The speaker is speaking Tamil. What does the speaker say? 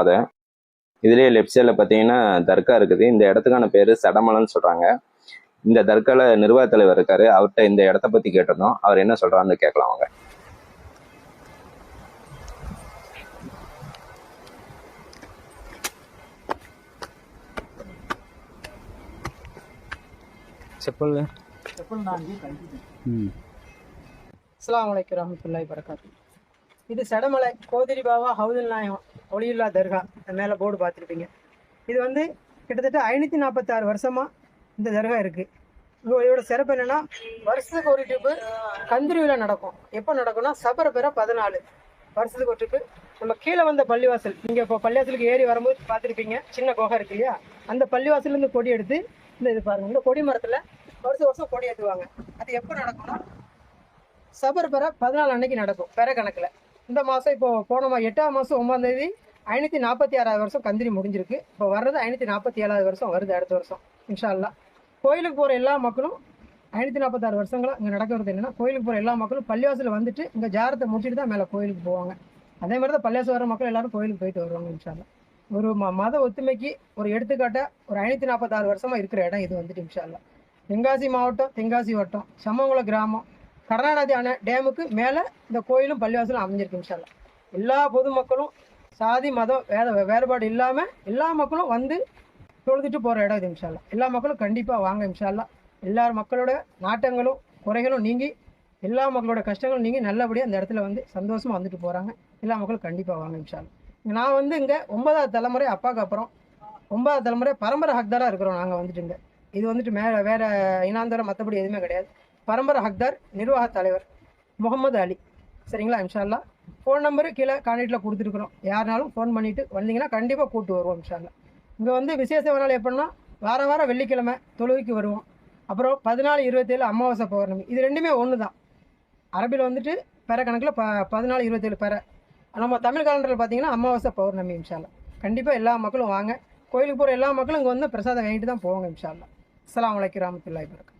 அதை இதுலேயே லெஃப்ட் சைடில் பார்த்தீங்கன்னா தர்கா இருக்குது. இந்த இடத்துக்கான பேர் சடமலைன்னு சொல்கிறாங்க. இந்த தர்கால நிர்வாக தலைவர் இருக்காரு. அவர்கிட்ட இந்த இடத்த பற்றி கேட்டிருந்தோம். அவர் என்ன சொல்கிறான்னு கேட்கலாம் அவங்க. அஸ்ஸலாமு அலைக்கும் வரஹ்மத்துல்லாஹி வபரகாத்துஹு. இது சடமலை கோதிரி பாபா ஹவுதுல் நாயம் ஒளியுல்லா தர்கா. மேலே போர்டு பார்த்துருப்பீங்க. இது வந்து கிட்டத்தட்ட 546 வருஷமாக இந்த தர்கா இருக்குது. இதோட சிறப்பு என்னென்னா, வருஷத்துக்கு ஒரு ட்ரிப்பு கந்திரி விழா நடக்கும். எப்போ நடக்கும்னா சபர பெற 14 வருஷத்துக்கு ஒரு ட்ரிப்பு. நம்ம கீழே வந்த பள்ளிவாசல், நீங்கள் இப்போ பள்ளிவாசலுக்கு ஏறி வரும்போது பார்த்துருப்பீங்க, சின்ன குகை இருக்கு இல்லையா, அந்த பள்ளிவாசலேருந்து கொடி எடுத்து இது பாருங்கள், இந்த கொடி மரத்தில் வருஷம் வருஷம் கொடி ஏற்றுவாங்க. அது எப்போ நடக்கும்னா சபர் பெற 14 அன்னைக்கு நடக்கும் பெற கணக்கில். இந்த மாதம் இப்போ போன 8ஆம் மாதம் 9ஆம் தேதி 546வது வருஷம் கந்திரி முடிஞ்சிருக்கு. இப்போ வர்றது 547வது வருஷம் வருது அடுத்த வருஷம் இன்ஷா அல்லாஹ். கோயிலுக்கு போகிற எல்லா மக்களும் 546 வருஷங்களாக இங்கே நடக்கிறது என்னென்னா, கோயிலுக்கு போகிற எல்லா மக்களும் பள்ளிவாசலில் வந்துட்டு இங்கே ஜாரத்தை முடிச்சுட்டு தான் மேலே கோயிலுக்கு போவாங்க. அதே மாதிரி தான் பள்ளிவாசல் வர மக்கள் எல்லாரும் கோயிலுக்கு போயிட்டு வருவாங்க இன்ஷா அல்லாஹ். ஒரு மத ஒத்துமைக்கு ஒரு எடுத்துக்காட்டாக ஒரு 546 வருஷமாக இருக்கிற இடம் இது வந்துட்டு இன்ஷா அல்லாஹ். தென்காசி மாவட்டம், தென்காசி வட்டம், சம்மங்குளம் கிராமம், கருணாநிதி அணை டேமுக்கு மேலே இந்த கோயிலும் பள்ளிவாசலும் அமைஞ்சிருக்கு இன்ஷா அல்லாஹ். எல்லா பொதுமக்களும் சாதி மதம் வேறுபாடு இல்லாமல் எல்லா மக்களும் வந்து தொழுதுட்டு போகிற இடம் இது இன்ஷா அல்லாஹ். எல்லா மக்களும் கண்டிப்பாக வாங்க இன்ஷா அல்லாஹ். எல்லா மக்களோட நாட்டங்களும் குறைகளும் நீங்கி எல்லா மக்களோட கஷ்டங்களும் நீங்கி நல்லபடியாக அந்த இடத்துல வந்து சந்தோஷமாக வந்துட்டு போகிறாங்க. எல்லா மக்களும் கண்டிப்பாக வாங்க இன்ஷா அல்லாஹ். நான் வந்து இங்கே 9வது தலைமுறை, அப்பாவுக்கு அப்புறம் 9வது தலைமுறை பரம்பரை ஹக்தாராக இருக்கிறோம் நாங்கள் வந்துட்டுங்க. இது வந்துட்டு வேறு இனாந்தரம் மற்றபடி எதுவுமே கிடையாது. பரம்பரை ஹக்தார் நிர்வாக தலைவர் முகமது அலி. சரிங்களா? இன்ஷா அல்லாஹ். ஃபோன் நம்பரு கீழே கான்டாக்டில் கொடுத்துருக்குறோம். யாருனாலும் ஃபோன் பண்ணிவிட்டு வந்தீங்கன்னா கண்டிப்பாக கூப்பிட்டு வருவோம் இன்ஷா அல்லாஹ். இங்கே வந்து விசேஷ நாள் எப்படின்னா, வாரம் வெள்ளிக்கிழமை தொழுகைக்கு வருவோம். அப்புறம் 14, 27 அமாவாசை பௌர்ணமி. இது ரெண்டுமே ஒன்று தான். அரபியில் வந்துட்டு பெற கணக்கில் 14, 27 பெற. நம்ம தமிழ் காலண்டரில் பார்த்தீங்கன்னா அமாவாசை பௌர்ணமி இன்ஷா அல்லாஹ். கண்டிப்பாக எல்லா மக்களும் வாங்க. கோயிலுக்கு போகிற எல்லா மக்களும் இங்கே வந்து பிரசாதம் வாங்கிட்டு தான் போவாங்க இன்ஷா அல்லாஹ். அஸ்ஸலாமு அலைக்கும் வரஹ்மத்துல்லாஹி வபரகாத்துஹு.